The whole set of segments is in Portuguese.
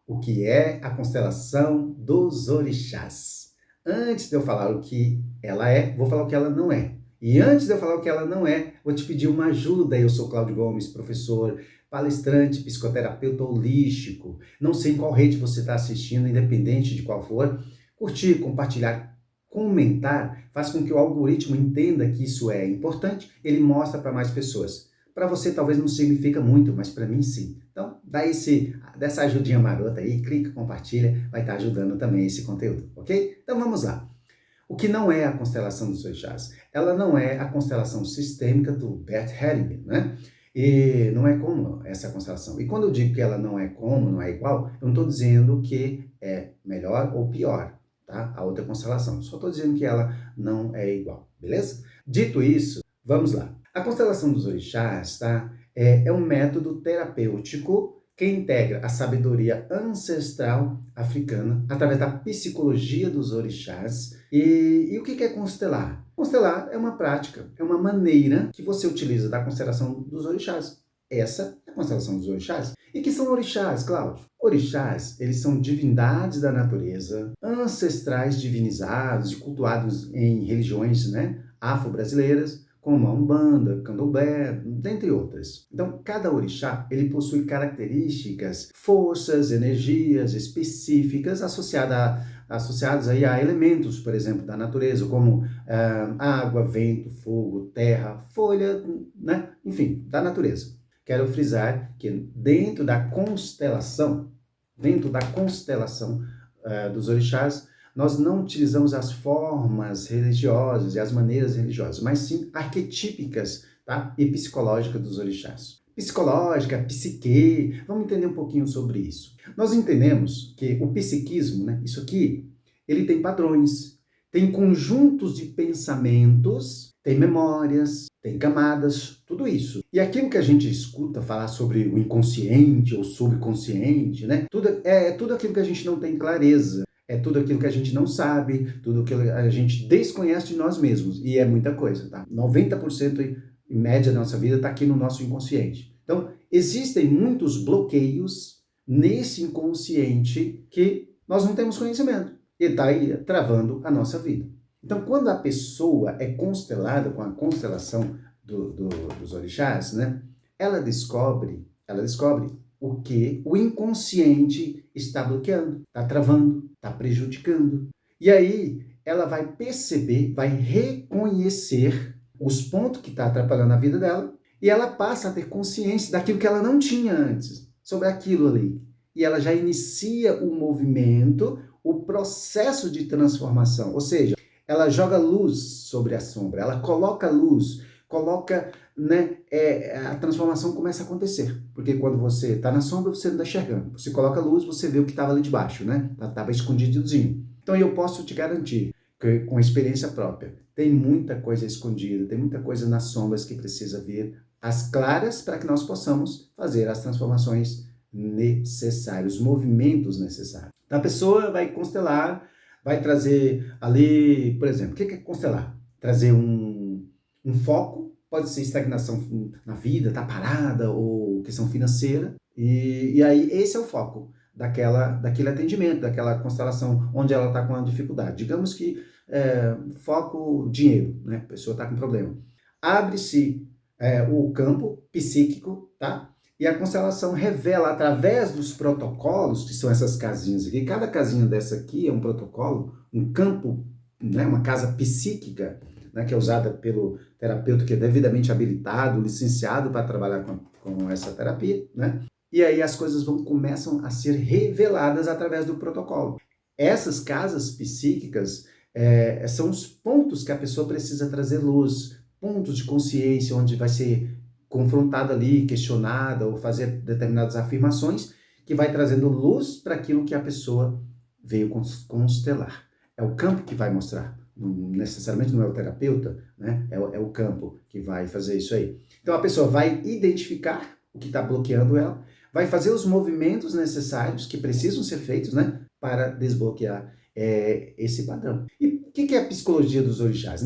o que é a constelação dos orixás. Antes de eu falar o que ela é, vou falar o que ela não é. E antes de eu falar o que ela não é, vou te pedir uma ajuda. Eu sou Cláudio Gomes, professor, palestrante, psicoterapeuta holístico. Não sei em qual rede você está assistindo, independente de qual for. Curtir, compartilhar, comentar, faz com que o algoritmo entenda que isso é importante, ele mostra para mais pessoas. Para você talvez não significa muito, mas para mim sim. Então, dessa ajudinha marota aí, clica, compartilha, vai estar ajudando também esse conteúdo, ok? Então vamos lá. O que não é a constelação dos orixás? Ela não é a constelação sistêmica do Bert Hellinger, né? E não é como essa constelação. E quando eu digo que ela não é como, não é igual, eu não estou dizendo que é melhor ou pior, tá? A outra constelação. Só estou dizendo que ela não é igual, beleza? Dito isso, vamos lá. A constelação dos orixás, tá? É um método terapêutico que integra a sabedoria ancestral africana através da psicologia dos orixás. E o que é constelar? Constelar é uma prática, é uma maneira que você utiliza da constelação dos orixás. Essa é a constelação dos orixás. E que são orixás, Cláudio? Orixás, eles são divindades da natureza, ancestrais divinizados e cultuados em religiões, né, afro-brasileiras, como a Umbanda, Candomblé, dentre outras. Então, cada orixá, ele possui características, forças, energias específicas associadas aí a elementos, por exemplo, da natureza, como água, vento, fogo, terra, folha, né? Enfim, da natureza. Quero frisar que dentro da constelação dos orixás, nós não utilizamos as formas religiosas e as maneiras religiosas, mas sim arquetípicas, tá? E psicológicas dos orixás. Psicológica, psique, vamos entender um pouquinho sobre isso. Nós entendemos que o psiquismo, né, isso aqui, ele tem padrões, tem conjuntos de pensamentos, tem memórias, tem camadas, tudo isso. E aquilo que a gente escuta falar sobre o inconsciente ou subconsciente, né, tudo aquilo que a gente não tem clareza. É tudo aquilo que a gente não sabe, tudo aquilo que a gente desconhece de nós mesmos. E é muita coisa, tá? 90% em média da nossa vida está aqui no nosso inconsciente. Então, existem muitos bloqueios nesse inconsciente que nós não temos conhecimento. E está aí travando a nossa vida. Então, quando a pessoa é constelada com a constelação dos orixás, né? Ela descobre o que o inconsciente está bloqueando, está travando, está prejudicando. E aí ela vai perceber, vai reconhecer os pontos que está atrapalhando a vida dela e ela passa a ter consciência daquilo que ela não tinha antes, sobre aquilo ali. E ela já inicia o movimento, o processo de transformação, ou seja, ela joga luz sobre a sombra, ela coloca luz, né, a transformação começa a acontecer. Porque quando você está na sombra, você não está enxergando. Você coloca luz, você vê o que estava ali debaixo, né? Estava escondidozinho. Então eu posso te garantir, que, com experiência própria, tem muita coisa escondida, tem muita coisa nas sombras que precisa vir às claras para que nós possamos fazer as transformações necessárias, os movimentos necessários. Então a pessoa vai constelar, vai trazer ali, por exemplo, o que é constelar? Trazer um foco, pode ser estagnação na vida, tá parada, ou questão financeira, e aí esse é o foco daquele atendimento, daquela constelação onde ela está com a dificuldade. Digamos que foco dinheiro, né? A pessoa está com problema. Abre-se o campo psíquico, tá? E a constelação revela através dos protocolos, que são essas casinhas aqui, cada casinha dessa aqui é um protocolo, um campo, né? Uma casa psíquica, né, que é usada pelo terapeuta que é devidamente habilitado, licenciado para trabalhar com essa terapia, né? E aí as coisas começam a ser reveladas através do protocolo. Essas casas psíquicas são os pontos que a pessoa precisa trazer luz, pontos de consciência onde vai ser confrontada ali, questionada ou fazer determinadas afirmações que vai trazendo luz para aquilo que a pessoa veio constelar. É o campo que vai mostrar. Necessariamente não é o terapeuta, né? É o campo que vai fazer isso aí. Então a pessoa vai identificar o que está bloqueando ela, vai fazer os movimentos necessários que precisam ser feitos, né? Para desbloquear esse padrão. E o que é a psicologia dos orixás?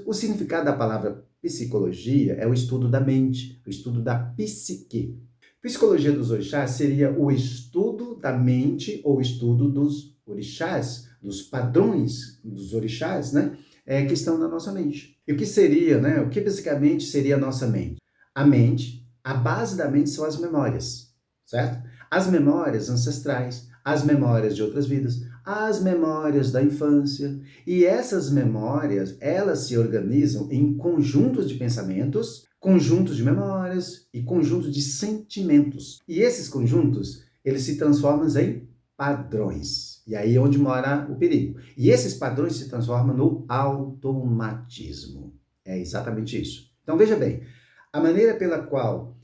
O significado da palavra psicologia é o estudo da mente, o estudo da psique. Psicologia dos orixás seria o estudo da mente ou o estudo dos orixás, dos padrões dos orixás, né? Que estão na nossa mente. E o que seria, né? O que basicamente seria a nossa mente? A mente, a base da mente são as memórias, certo? As memórias ancestrais, as memórias de outras vidas, as memórias da infância. E essas memórias, elas se organizam em conjuntos de pensamentos, conjuntos de memórias e conjuntos de sentimentos. E esses conjuntos, eles se transformam em padrões. E aí é onde mora o perigo. E esses padrões se transformam no automatismo. É exatamente isso. Então veja bem, a maneira pela qual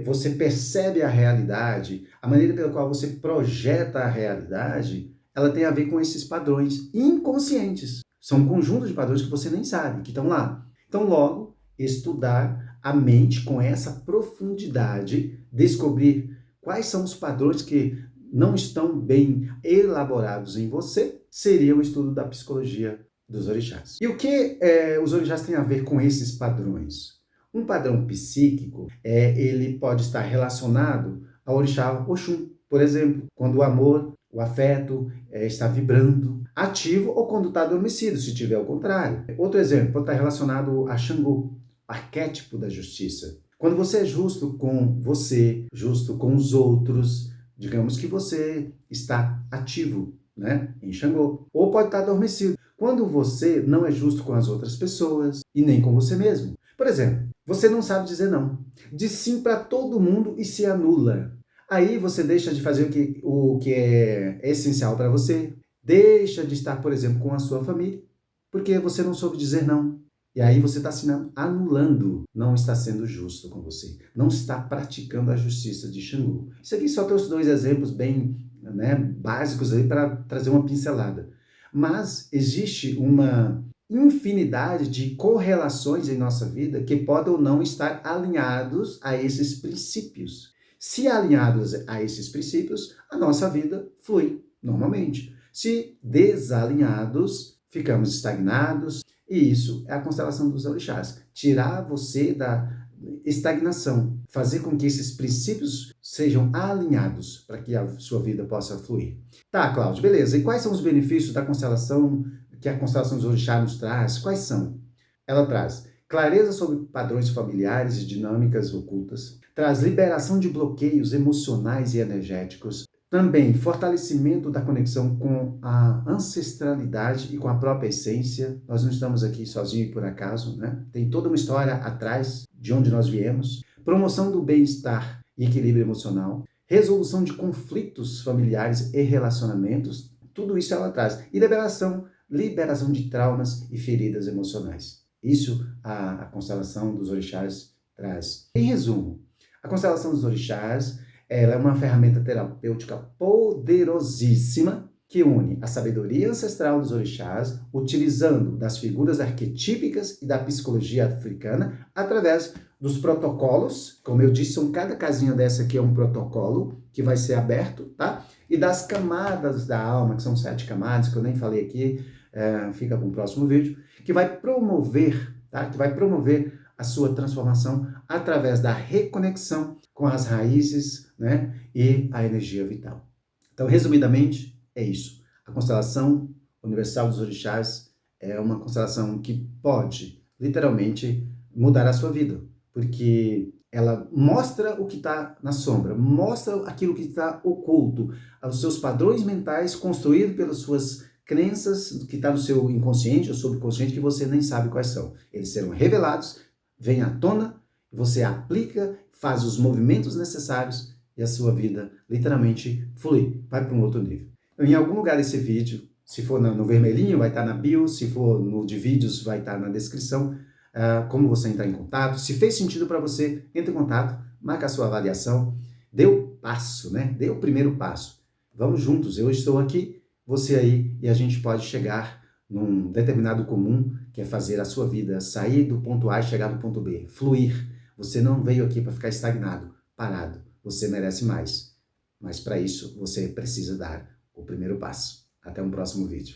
você percebe a realidade, a maneira pela qual você projeta a realidade, ela tem a ver com esses padrões inconscientes. São um conjunto de padrões que você nem sabe, que estão lá. Então, logo, estudar a mente com essa profundidade, descobrir quais são os padrões que não estão bem elaborados em você, seria o estudo da psicologia dos orixás. E o que os orixás têm a ver com esses padrões? Um padrão psíquico, ele pode estar relacionado ao orixá Oxum, por exemplo, quando o amor, o afeto está vibrando, ativo ou quando está adormecido, se tiver o contrário. Outro exemplo, pode estar relacionado a Xangô, arquétipo da justiça. Quando você é justo com você, justo com os outros, digamos que você está ativo, né, em Xangô. Ou pode estar adormecido, quando você não é justo com as outras pessoas e nem com você mesmo. Por exemplo, você não sabe dizer não. Diz sim para todo mundo e se anula. Aí você deixa de fazer o que é essencial para você, deixa de estar, por exemplo, com a sua família, porque você não soube dizer não. E aí você está se anulando, não está sendo justo com você, não está praticando a justiça de Xangô. Isso aqui só trouxe 2 exemplos bem, né, básicos aí para trazer uma pincelada. Mas existe uma infinidade de correlações em nossa vida que podem ou não estar alinhados a esses princípios. Se alinhados a esses princípios, a nossa vida flui normalmente. Se desalinhados, ficamos estagnados, e isso é a constelação dos orixás. Tirar você da estagnação, fazer com que esses princípios sejam alinhados para que a sua vida possa fluir. Tá, Cláudio, beleza. E quais são os benefícios da constelação que a constelação dos orixás nos traz? Quais são? Ela traz clareza sobre padrões familiares e dinâmicas ocultas, traz liberação de bloqueios emocionais e energéticos, também fortalecimento da conexão com a ancestralidade e com a própria essência. Nós não estamos aqui sozinhos por acaso, né? Tem toda uma história atrás de onde nós viemos. Promoção do bem-estar e equilíbrio emocional, resolução de conflitos familiares e relacionamentos, tudo isso ela traz. E liberação de traumas e feridas emocionais. Isso a constelação dos orixás traz. Em resumo, a constelação dos orixás, ela é uma ferramenta terapêutica poderosíssima que une a sabedoria ancestral dos orixás, utilizando das figuras arquetípicas e da psicologia africana, através dos protocolos. Como eu disse, cada casinha dessa aqui é um protocolo que vai ser aberto, tá? E das camadas da alma, que são 7 camadas, que eu nem falei aqui, fica para o próximo vídeo, que vai promover, tá? Que vai promover a sua transformação através da reconexão com as raízes, né, e a energia vital. Então, resumidamente, é isso. A constelação universal dos orixás é uma constelação que pode, literalmente, mudar a sua vida, porque ela mostra o que está na sombra, mostra aquilo que está oculto, os seus padrões mentais construídos pelas suas crenças, que está no seu inconsciente ou subconsciente, que você nem sabe quais são. Eles serão revelados, vêm à tona, você aplica, faz os movimentos necessários e a sua vida literalmente flui, vai para um outro nível. Em algum lugar desse vídeo, se for no vermelhinho, vai estar na bio, se for no de vídeos, vai estar na descrição, como você entrar em contato. Se fez sentido para você, entre em contato, marca a sua avaliação, dê o passo, né? Dê o primeiro passo. Vamos juntos, eu estou aqui, você aí, e a gente pode chegar num determinado comum, que é fazer a sua vida sair do ponto A e chegar no ponto B, fluir. Você não veio aqui para ficar estagnado, parado. Você merece mais. Mas para isso, você precisa dar o primeiro passo. Até um próximo vídeo.